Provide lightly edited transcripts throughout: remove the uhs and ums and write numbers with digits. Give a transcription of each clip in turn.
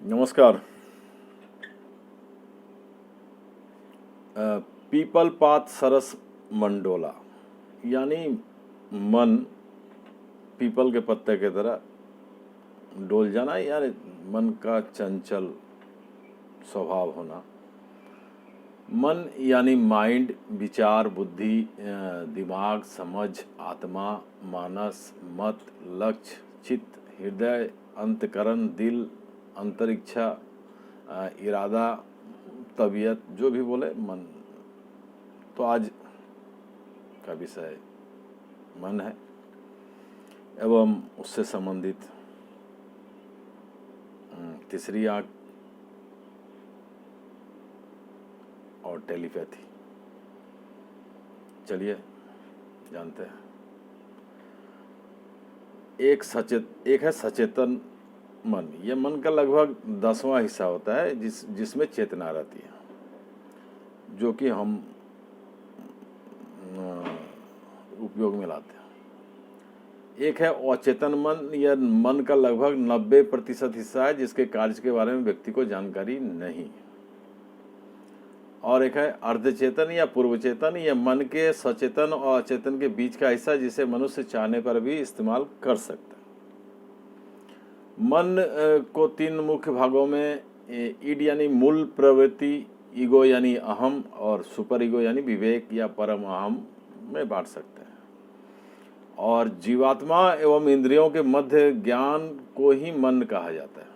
नमस्कार। पीपल पात सरस मंडोला, यानी मन पीपल के पत्ते की तरह डोल जाना, यानी मन का चंचल स्वभाव होना। मन यानी माइंड, विचार, बुद्धि, दिमाग, समझ, आत्मा, मानस, मत, लक्ष्य, चित्त, हृदय, अंतकरण, दिल, अंतरिक्षा, इरादा, तबीयत, जो भी बोले मन। तो आज का विषय मन है एवं उससे संबंधित तीसरी आंख और टेलीपैथी। चलिए जानते हैं। एक है सचेतन मन। यह मन का लगभग 10वां हिस्सा होता है जिसमें चेतना रहती है, जो कि हम उपयोग में लाते हैं। एक है अचेतन मन। यह मन का लगभग 90% हिस्सा है जिसके कार्य के बारे में व्यक्ति को जानकारी नहीं। और एक है अर्धचेतन या पूर्व चेतन। यह मन के सचेतन और अचेतन के बीच का हिस्सा जिसे मनुष्य चाहने पर भी इस्तेमाल कर सकता है। मन को 3 मुख्य भागों में ईड यानी मूल प्रवृत्ति, ईगो यानी अहम, और सुपर ईगो यानी विवेक या परम अहम में बांट सकते हैं। और जीवात्मा एवं इंद्रियों के मध्य ज्ञान को ही मन कहा जाता है।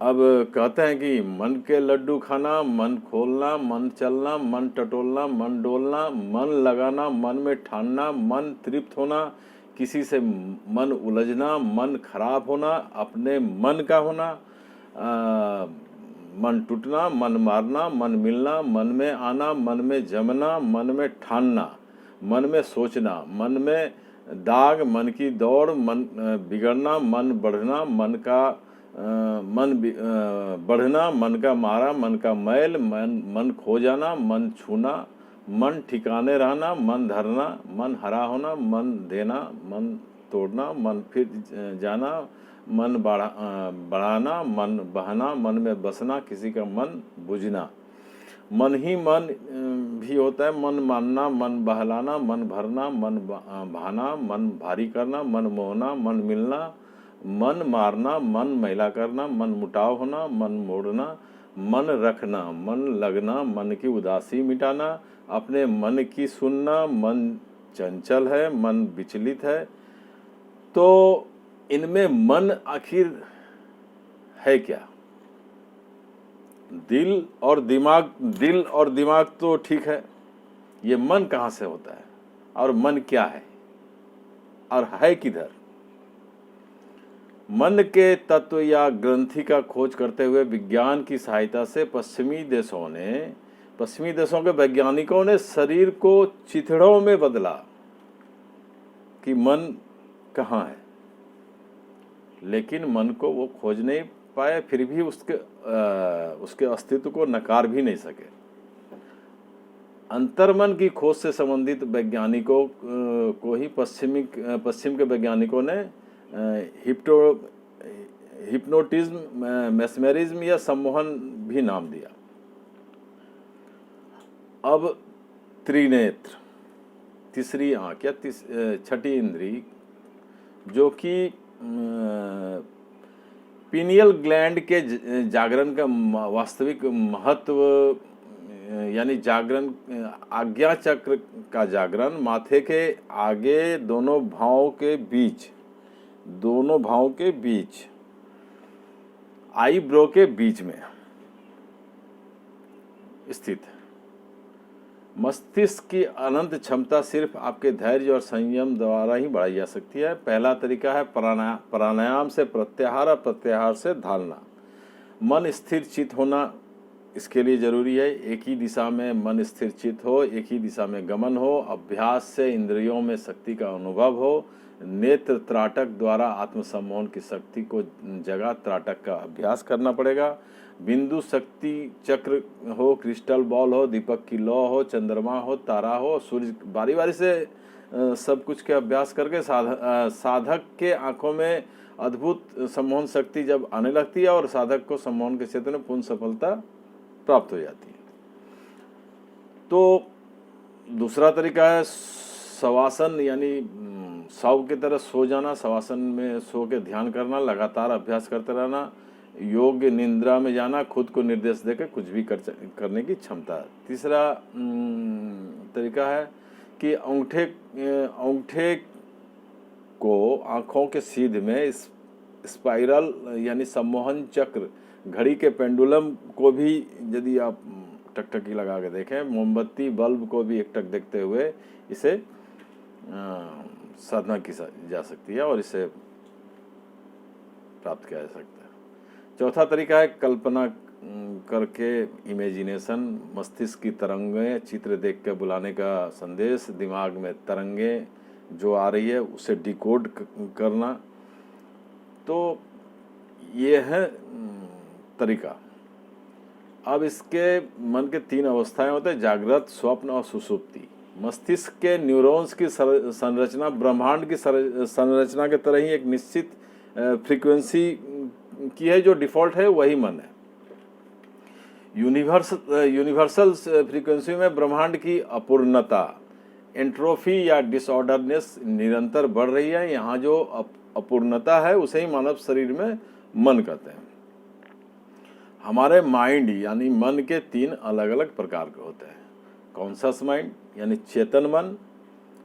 अब कहते हैं कि मन के लड्डू खाना, मन खोलना, मन चलना, मन टटोलना, मन डोलना, मन लगाना, मन में ठानना, मन तृप्त होना, किसी से मन उलझना, मन खराब होना, अपने मन का होना, मन टूटना, मन मारना, मन मिलना, मन में आना, मन में जमना, मन में ठानना, मन में सोचना, मन में दाग, मन की दौड़, मन बिगड़ना, मन बढ़ना, बढ़ना, मन का मारा, मन का मैल, मन खो जाना, मन छूना, मन ठिकाने रहना, मन धरना, मन हरा होना, मन देना, मन तोड़ना, मन फिर जाना, मन बढ़ाना, मन बहना, मन में बसना, किसी का मन बुझना। मन ही मन भी होता है। मन मानना, मन बहलाना, मन भरना, मन भाना, मन भारी करना, मन मोहना, मन मिलना, मन मारना, मन मैला करना, मन मुटाव होना, मन मोड़ना, मन रखना, मन लगना, मन की उदासी मिटाना, अपने मन की सुनना। मन चंचल है, मन विचलित है। तो इनमें मन आखिर है क्या? दिल और दिमाग तो ठीक है। ये मन कहाँ से होता है और मन क्या है और है किधर? मन के तत्व या ग्रंथि का खोज करते हुए विज्ञान की सहायता से पश्चिमी देशों के वैज्ञानिकों ने शरीर को चिथड़ों में बदला कि मन कहाँ है, लेकिन मन को वो खोज नहीं पाए, फिर भी उसके अस्तित्व को नकार भी नहीं सके। अंतर्मन की खोज से संबंधित वैज्ञानिकों को ही पश्चिम के वैज्ञानिकों ने हिप्नोटिज्म, मेस्मेरिज्म या सम्मोहन भी नाम दिया। अब त्रिनेत्र, तीसरी आंख या छठी इंद्री, जो कि पीनियल ग्लैंड के जागरण का वास्तविक महत्व, यानी जागरण, आज्ञा चक्र का जागरण माथे के आगे दोनों भावों के बीच आईब्रो के बीच में स्थित है। मस्तिष्क की अनंत क्षमता सिर्फ आपके धैर्य और संयम द्वारा ही बढ़ाई जा सकती है। पहला तरीका है प्राणायाम से प्रत्याहार और प्रत्याहार से धारणा। मन स्थिर चित होना इसके लिए जरूरी है। एक ही दिशा में मन स्थिर चित हो, एक ही दिशा में गमन हो, अभ्यास से इंद्रियों में शक्ति का अनुभव हो। नेत्र त्राटक द्वारा आत्मसम्मोहन की शक्ति को जगा त्राटक का अभ्यास करना पड़ेगा। बिंदु शक्ति चक्र हो, क्रिस्टल बॉल हो, दीपक की लौ हो, चंद्रमा हो, तारा हो, सूर्य बारी बारी से सब कुछ के अभ्यास करके साधक के आंखों में अद्भुत सम्मोहन शक्ति जब आने लगती है और साधक को सम्मोहन के क्षेत्र में पूर्ण सफलता प्राप्त हो जाती है। तो दूसरा तरीका है शवासन, यानी शव की तरह सो जाना, शवासन में सो के ध्यान करना, लगातार अभ्यास करते रहना, योग्य निद्रा में जाना, खुद को निर्देश देकर कुछ भी करने की क्षमता। तीसरा तरीका है कि अंगूठे को आँखों के सीध में स्पाइरल यानी सम्मोहन चक्र, घड़ी के पेंडुलम को भी यदि आप टकटकी लगा के देखें, मोमबत्ती बल्ब को भी एकटक देखते हुए इसे साधना की जा सकती है और इसे प्राप्त किया जा सकता है। चौथा तरीका है कल्पना करके, इमेजिनेशन, मस्तिष्क की तरंगें चित्र देख के बुलाने का संदेश, दिमाग में तरंगें जो आ रही है उसे डिकोड करना। तो ये है तरीका। अब इसके मन के 3 अवस्थाएं होते हैं, जागृत, स्वप्न और सुषुप्ति। मस्तिष्क के न्यूरॉन्स की संरचना ब्रह्मांड की संरचना के तरह ही एक निश्चित फ्रीक्वेंसी की है, जो डिफॉल्ट है वही मन है। यूनिवर्सल फ्रीक्वेंसी में ब्रह्मांड की अपूर्णता, एंट्रोफी या डिसऑर्डरनेस निरंतर बढ़ रही है। यहाँ जो अपूर्णता है उसे ही मानव शरीर में मन कहते हैं। हमारे माइंड यानी मन के 3 अलग अलग प्रकार के होते हैं, कॉन्शस माइंड यानी चेतन मन,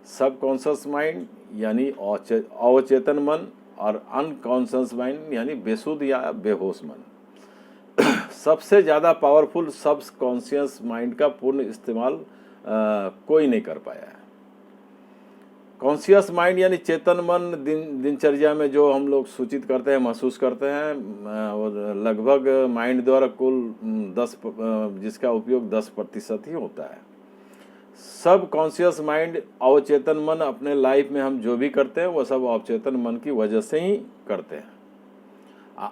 सब कॉन्शस माइंड यानी अवचेतन मन, और अनकॉन्शस माइंड यानी बेसुध या बेहोश मन। सबसे ज़्यादा पावरफुल सब कॉन्शियस माइंड का पूर्ण इस्तेमाल कोई नहीं कर पाया है। कॉन्शियस माइंड यानी चेतन मन दिनचर्या में जो हम लोग सूचित करते हैं, महसूस करते हैं, और लगभग माइंड द्वारा कुल 10 जिसका उपयोग 10% ही होता है। सब कॉन्शियस माइंड, अवचेतन मन, अपने लाइफ में हम जो भी करते हैं वो सब अवचेतन मन की वजह से ही करते हैं।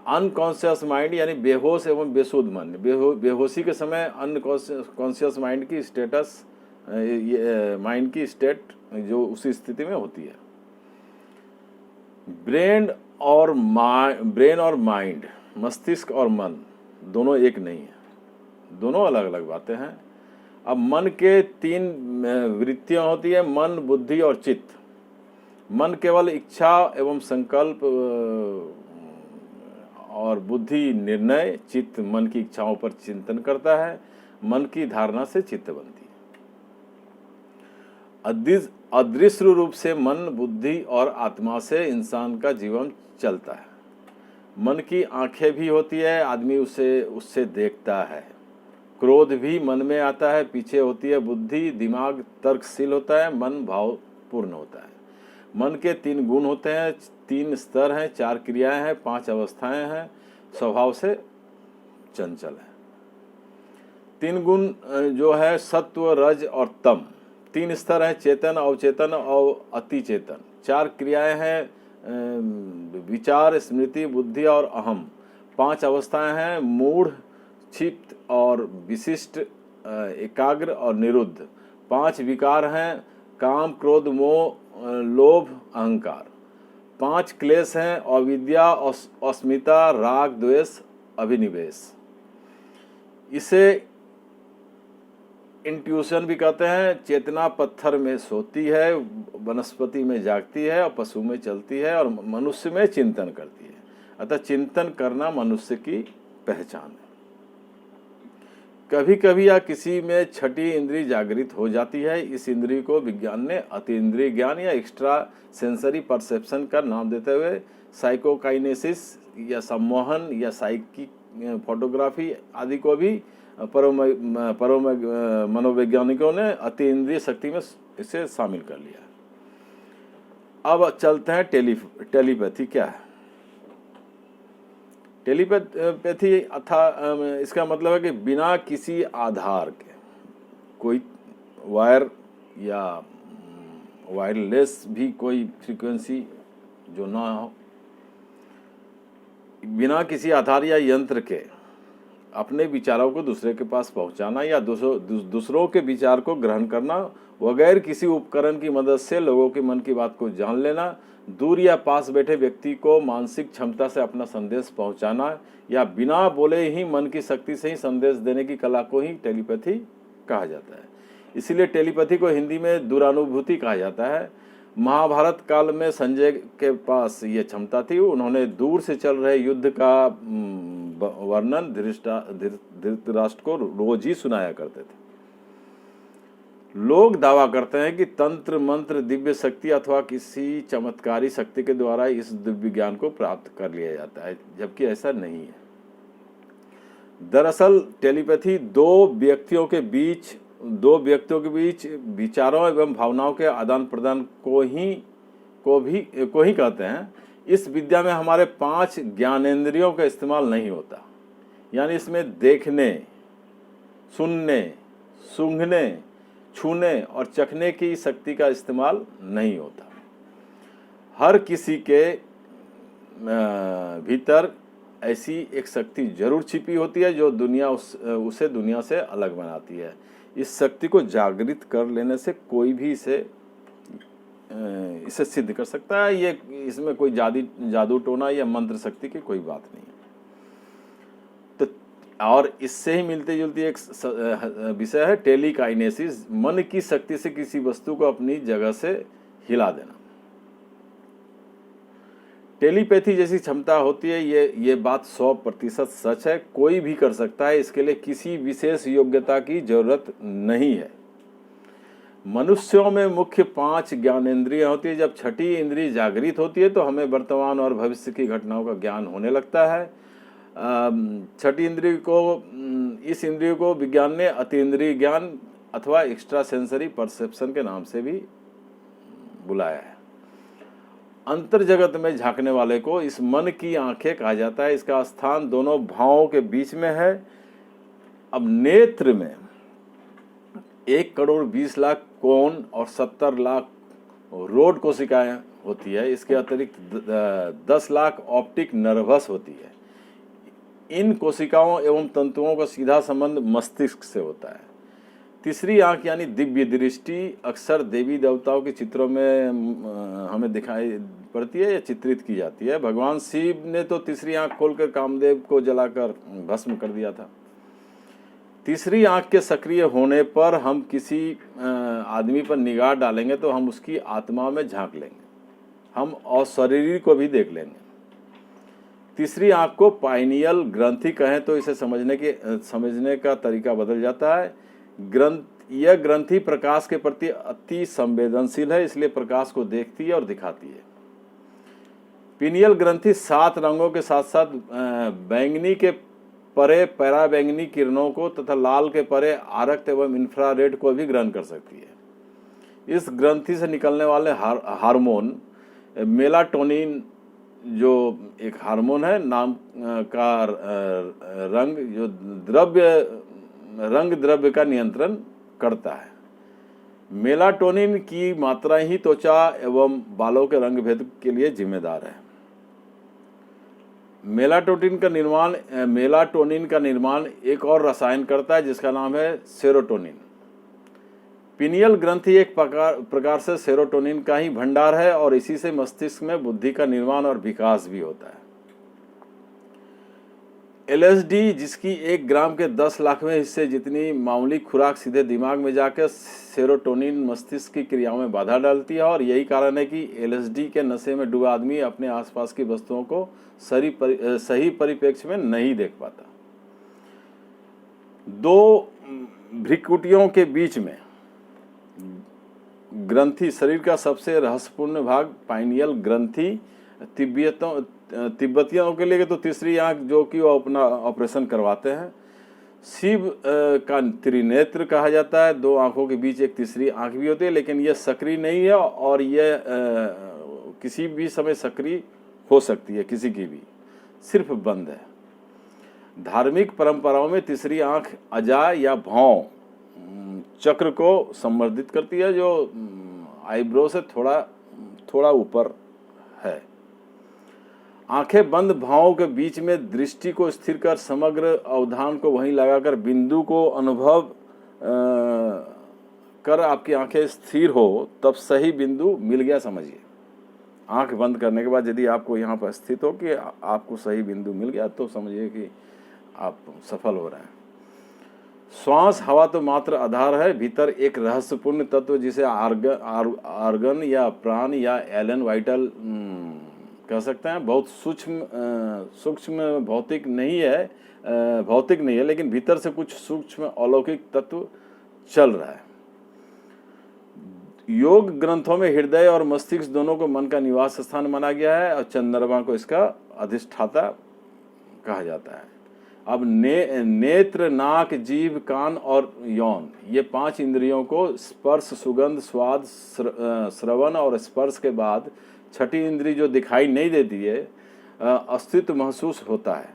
अनकॉन्शियस माइंड यानी बेहोश एवं बेसुध मन, बेहोशी के समय अनकॉन्शियस माइंड की स्टेटस, माइंड की स्टेट जो उसी स्थिति में होती है। ब्रेन और माइंड, मस्तिष्क और मन दोनों एक नहीं है, दोनों अलग अलग बातें हैं। अब मन के 3 वृत्तियां होती है, मन, बुद्धि और चित्त। मन केवल इच्छा एवं संकल्प और बुद्धि निर्णय, चित्त मन की इच्छाओं पर चिंतन करता है, मन की धारणा से चित्त बनती है। अदृश्य रूप से मन, बुद्धि और आत्मा से इंसान का जीवन चलता है। मन की आंखें भी होती है, आदमी उससे देखता है। क्रोध भी मन में आता है, पीछे होती है बुद्धि, दिमाग तर्कशील होता है, मन भावपूर्ण होता है। मन के 3 गुण होते हैं, 3 स्तर हैं, 4 क्रियाएं हैं, 5 अवस्थाएं हैं, स्वभाव से चंचल है। 3 गुण जो है सत्व, रज और तम। 3 स्तर हैं, चेतन, अवचेतन और अति चेतन। 4 क्रियाएं हैं, विचार, स्मृति, बुद्धि और अहम। 5 अवस्थाएं हैं, मूढ़, क्षिप्त और विशिष्ट, एकाग्र और निरुद्ध। 5 विकार हैं, काम, क्रोध, मोह, लोभ, अहंकार। 5 क्लेश हैं, अविद्या, अस्मिता, राग, द्वेष, अभिनिवेश। इसे इंट्यूशन भी कहते हैं। चेतना पत्थर में सोती है, वनस्पति में जागती है और पशु में चलती है और मनुष्य में चिंतन करती है। अतः चिंतन करना मनुष्य की पहचान है। कभी कभी या किसी में छठी इंद्री जागृत हो जाती है। इस इंद्री को विज्ञान ने अतीन्द्रिय ज्ञान या एक्स्ट्रा सेंसरी परसेप्शन का नाम देते हुए साइकोकाइनेसिस या सम्मोहन या साइकिक फोटोग्राफी आदि को भी मनोवैज्ञानिकों ने अतीन्द्रिय शक्ति में इसे शामिल कर लिया। अब चलते हैं टेलीपैथी क्या है। टेलीपैथी इसका मतलब है कि बिना किसी आधार के, कोई वायर या वायरलेस भी कोई फ्रीक्वेंसी जो ना हो, बिना किसी आधार या यंत्र के अपने विचारों को दूसरे के पास पहुंचाना या दूसरों के विचार को ग्रहण करना, बगैर किसी उपकरण की मदद से लोगों के मन की बात को जान लेना, दूर या पास बैठे व्यक्ति को मानसिक क्षमता से अपना संदेश पहुंचाना या बिना बोले ही मन की शक्ति से ही संदेश देने की कला को ही टेलीपैथी कहा जाता है। इसीलिए टेलीपैथी को हिंदी में दूरानुभूति कहा जाता है। महाभारत काल में संजय के पास ये क्षमता थी। उन्होंने दूर से चल रहे युद्ध का वर्णन धृतराष्ट्र को रोज ही सुनाया करते थे। लोग दावा करते हैं कि तंत्र मंत्र दिव्य शक्ति अथवा किसी चमत्कारी शक्ति के द्वारा इस दिव्य ज्ञान को प्राप्त कर लिया जाता है, जबकि ऐसा नहीं है। दरअसल टेलीपैथी दो व्यक्तियों के बीच विचारों एवं भावनाओं के आदान प्रदान को ही कहते हैं। इस विद्या में हमारे 5 ज्ञानेंद्रियों का इस्तेमाल नहीं होता, यानी इसमें देखने, सुनने, सूंघने, छूने और चखने की शक्ति का इस्तेमाल नहीं होता। हर किसी के भीतर ऐसी एक शक्ति जरूर छिपी होती है जो उसे दुनिया से अलग बनाती है। इस शक्ति को जागृत कर लेने से कोई भी इसे सिद्ध कर सकता है। ये इसमें कोई जादू टोना या मंत्र शक्ति की कोई बात नहीं है। तो और इससे ही मिलती जुलती एक विषय है टेलीकाइनेसिस, मन की शक्ति से किसी वस्तु को अपनी जगह से हिला देना। टेलीपैथी जैसी क्षमता होती है, ये बात 100% सच है। कोई भी कर सकता है, इसके लिए किसी विशेष योग्यता की जरूरत नहीं है। मनुष्यों में मुख्य 5 ज्ञानेंद्रियां होती है। जब छठी इंद्रिय जागृत होती है तो हमें वर्तमान और भविष्य की घटनाओं का ज्ञान होने लगता है। छठी इंद्रिय इस इंद्रिय को विज्ञान ने अतीन्द्रिय ज्ञान अथवा एक्स्ट्रा सेंसरी परसेप्शन के नाम से भी बुलाया है। अंतर जगत में झांकने वाले को इस मन की आंखें कहा जाता है। इसका स्थान दोनों भावों के बीच में है। अब नेत्र में 1,20,00,000 कोण और 70 लाख रोड कोशिकाएं होती है। इसके अतिरिक्त 10 लाख ऑप्टिक नर्वस होती है। इन कोशिकाओं एवं तंतुओं का सीधा संबंध मस्तिष्क से होता है। तीसरी आंख यानी दिव्य दृष्टि अक्सर देवी देवताओं के चित्रों में हमें दिखाई पड़ती है या चित्रित की जाती है। भगवान शिव ने तो तीसरी आंख खोलकर कामदेव को जलाकर भस्म कर दिया था। तीसरी आंख के सक्रिय होने पर हम किसी आदमी पर निगाह डालेंगे तो हम उसकी आत्मा में झांक लेंगे, हम अशरीरी को भी देख लेंगे। तीसरी आंख को पाइनियल ग्रंथि कहें तो इसे समझने का तरीका बदल जाता है। यह ग्रंथि प्रकाश के प्रति अति संवेदनशील है, इसलिए प्रकाश को देखती है और दिखाती है। पिनियल ग्रंथि 7 रंगों के साथ साथ बैंगनी के परे पराबैंगनी किरणों को तथा लाल के परे आरक्त एवं इंफ्रारेड को भी ग्रहण कर सकती है। इस ग्रंथि से निकलने वाले हार्मोन मेलाटोनिन, जो एक हार्मोन है, नाम का रंग जो द्रव्य का नियंत्रण करता है। मेलाटोनिन की मात्रा ही त्वचा एवं बालों के रंग भेद के लिए जिम्मेदार है। मेलाटोनिन का निर्माण एक और रसायन करता है जिसका नाम है सेरोटोनिन। पिनियल ग्रंथि एक प्रकार से सेरोटोनिन का ही भंडार है और इसी से मस्तिष्क में बुद्धि का निर्माण और विकास भी होता है। LSD, जिसकी 1 ग्राम के 10 लाखवें हिस्से जितनी मामूली खुराक सीधे दिमाग में जाकर सेरोटोनिन मस्तिष्क की क्रियाओं में बाधा डालती है और यही कारण है कि LSD के नशे में डूबा आदमी अपने आसपास की वस्तुओं को सही परिप्रेक्ष्य में नहीं देख पाता। 2 भ्रिकुटियों के बीच में ग्रंथि, शरीर का सबसे रहस्यपूर्ण भाग पाइनियल ग्रंथि। तिब्बतियों के लिए तो तीसरी आंख जो कि वो अपना ऑपरेशन करवाते हैं। शिव का त्रिनेत्र कहा जाता है। 2 आंखों के बीच एक तीसरी आंख भी होती है, लेकिन यह सक्रिय नहीं है और यह किसी भी समय सक्रिय हो सकती है, किसी की भी, सिर्फ बंद है। धार्मिक परंपराओं में तीसरी आंख अजा या भौं चक्र को संवर्धित करती है, जो आईब्रो से थोड़ा ऊपर है। आंखें बंद भावों के बीच में दृष्टि को स्थिर कर समग्र अवधान को वहीं लगाकर बिंदु को अनुभव कर आपकी आंखें स्थिर हो, तब सही बिंदु मिल गया समझिए। आंख बंद करने के बाद यदि आपको यहाँ पर स्थित हो कि आपको सही बिंदु मिल गया, तो समझिए कि आप सफल हो रहे हैं। श्वास हवा तो मात्र आधार है, भीतर एक रहस्यपूर्ण तत्व जिसे आर्गन या प्राण या एलन वाइटल कह सकते हैं, बहुत सूक्ष्म भौतिक नहीं है, लेकिन भीतर से कुछ सूक्ष्म अलौकिक तत्व चल रहा है। योग ग्रंथों में हृदय और मस्तिष्क दोनों को मन का निवास स्थान माना गया है और चंद्रमा को इसका अधिष्ठाता कहा जाता है। अब नेत्र, नाक, जीभ, कान और यौन, ये 5 इंद्रियों को स्पर्श, सुगंध, स्वाद, श्रवण और स्पर्श के बाद छठी इंद्री जो दिखाई नहीं देती है, अस्तित्व महसूस होता है।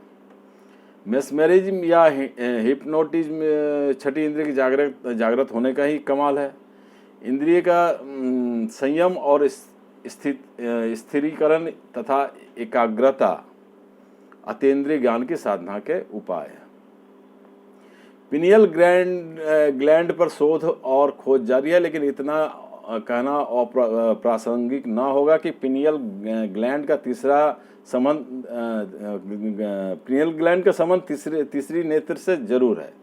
मेस्मेरिज्म या हिप्नोटिज्म छठी इंद्रिय की जागृत होने का ही कमाल है। इंद्रिय का संयम और स्थिरीकरण तथा एकाग्रता अतीन्द्रिय ज्ञान की साधना के उपाय है। पिनियल ग्लैंड पर शोध और खोज जारी है, लेकिन इतना कहना अप्रासंगिक ना होगा कि पिनियल ग्लैंड का संबंध तीसरी नेत्र से जरूर है।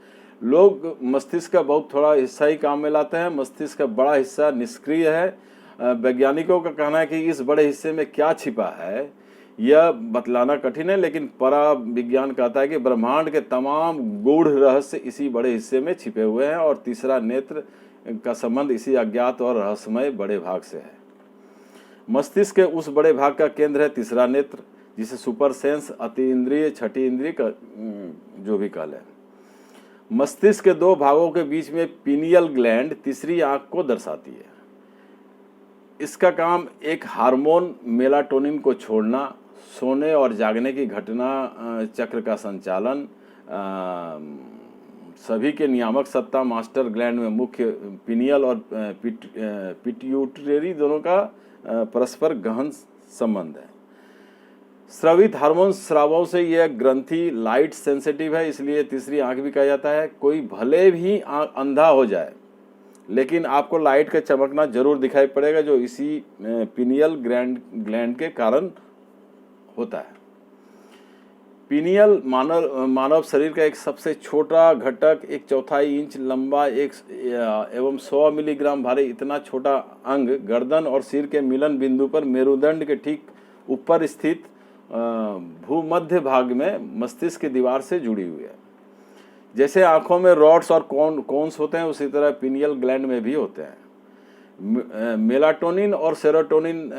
लोग मस्तिष्क का बहुत थोड़ा हिस्सा ही काम में लाते हैं। मस्तिष्क का बड़ा हिस्सा निष्क्रिय है। वैज्ञानिकों का कहना है कि इस बड़े हिस्से में क्या छिपा है यह बतलाना कठिन है, लेकिन परा विज्ञान कहता है कि ब्रह्मांड के तमाम गूढ़ रहस्य इसी बड़े हिस्से में छिपे हुए हैं और तीसरा नेत्र का संबंध इसी अज्ञात और रहस्यमय बड़े भाग से है। मस्तिष्क के उस बड़े भाग का केंद्र है तीसरा नेत्र, जिसे सुपर सेंस, अति इंद्रिय, छठी इंद्रिय का जो भी कह लें। मस्तिष्क के 2 भागों के बीच में पिनियल ग्लैंड तीसरी आंख को दर्शाती है। इसका काम एक हार्मोन मेलाटोनिन को छोड़ना, सोने और जागने की घटना चक्र का संचालन, सभी के नियामक सत्ता मास्टर ग्लैंड में मुख्य पिनियल और पिट्यूटरी दोनों का परस्पर गहन संबंध है। स्रावित हार्मोन स्रावों से यह ग्रंथि लाइट सेंसिटिव है, इसलिए तीसरी आंख भी कहा जाता है। कोई भले भी अंधा हो जाए, लेकिन आपको लाइट का चमकना जरूर दिखाई पड़ेगा, जो इसी पिनियल ग्लैंड के कारण होता है। पिनियल मानव शरीर का एक सबसे छोटा घटक, 1/4 इंच लंबा एवं 100 मिलीग्राम भारी इतना छोटा अंग गर्दन और सिर के मिलन बिंदु पर मेरुदंड के ठीक ऊपर स्थित भूमध्य भाग में मस्तिष्क की दीवार से जुड़ी हुई है। जैसे आंखों में रॉड्स और कोन्स होते हैं, उसी तरह पिनियल ग्लैंड में भी होते हैं। मेलाटोनिन और सेरोटोनिन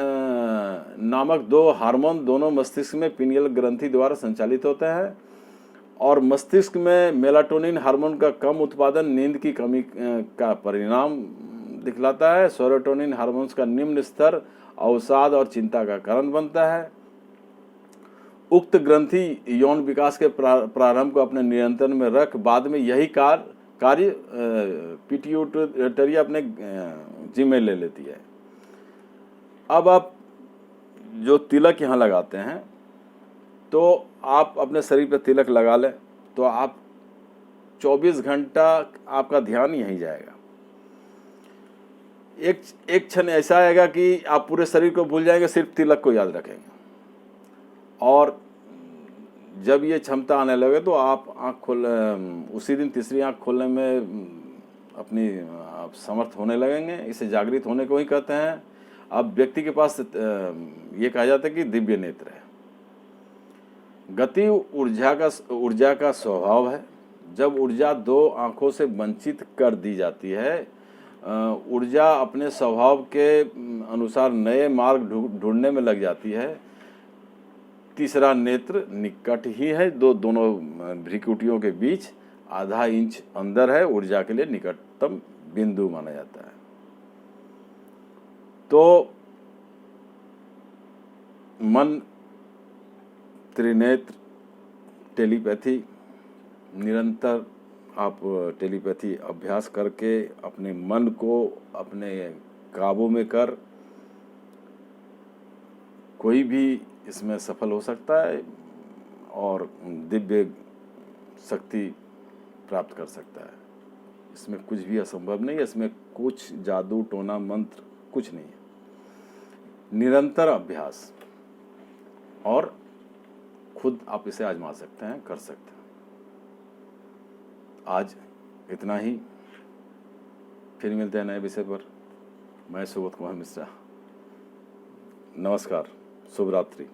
नामक 2 हार्मोन दोनों मस्तिष्क में पिनियल ग्रंथि द्वारा संचालित होते हैं, और मस्तिष्क में मेलाटोनिन हार्मोन का कम उत्पादन नींद की कमी का परिणाम दिखलाता है। सेरोटोनिन हार्मोन्स का निम्न स्तर अवसाद और चिंता का कारण बनता है। उक्त ग्रंथि यौन विकास के प्रारंभ को अपने नियंत्रण में रख बाद में यही कार्य पिट्यूटरी अपने जिम्मे ले लेती है। अब आप जो तिलक यहाँ लगाते हैं, तो आप अपने शरीर पर तिलक लगा लें, तो आप 24 घंटा आपका ध्यान यहीं जाएगा। एक क्षण ऐसा आएगा कि आप पूरे शरीर को भूल जाएंगे, सिर्फ तिलक को याद रखेंगे। और जब ये क्षमता आने लगे तो आप उसी दिन तीसरी आंख खोलने में अपनी आप समर्थ होने लगेंगे। इसे जागृत होने को ही कहते हैं। अब व्यक्ति के पास ये कहा जाता है कि दिव्य नेत्र है। गति ऊर्जा का स्वभाव है। जब ऊर्जा 2 आंखों से वंचित कर दी जाती है, ऊर्जा अपने स्वभाव के अनुसार नए मार्ग ढूंढने में लग जाती है। तीसरा नेत्र निकट ही है, दोनों भ्रिकुटियों के बीच आधा इंच अंदर है, ऊर्जा के लिए निकटतम बिंदु माना जाता है। तो मन, त्रिनेत्र, टेलीपैथी, निरंतर आप टेलीपैथी अभ्यास करके अपने मन को अपने काबू में कर कोई भी इसमें सफल हो सकता है और दिव्य शक्ति प्राप्त कर सकता है। इसमें कुछ भी असंभव नहीं है, इसमें कुछ जादू टोना मंत्र कुछ नहीं है। निरंतर अभ्यास और खुद आप इसे आजमा सकते हैं, कर सकते हैं। आज इतना ही, फिर मिलते हैं नए विषय पर। मैं सुबोध कुमार मिश्रा, नमस्कार, शुभ रात्रि।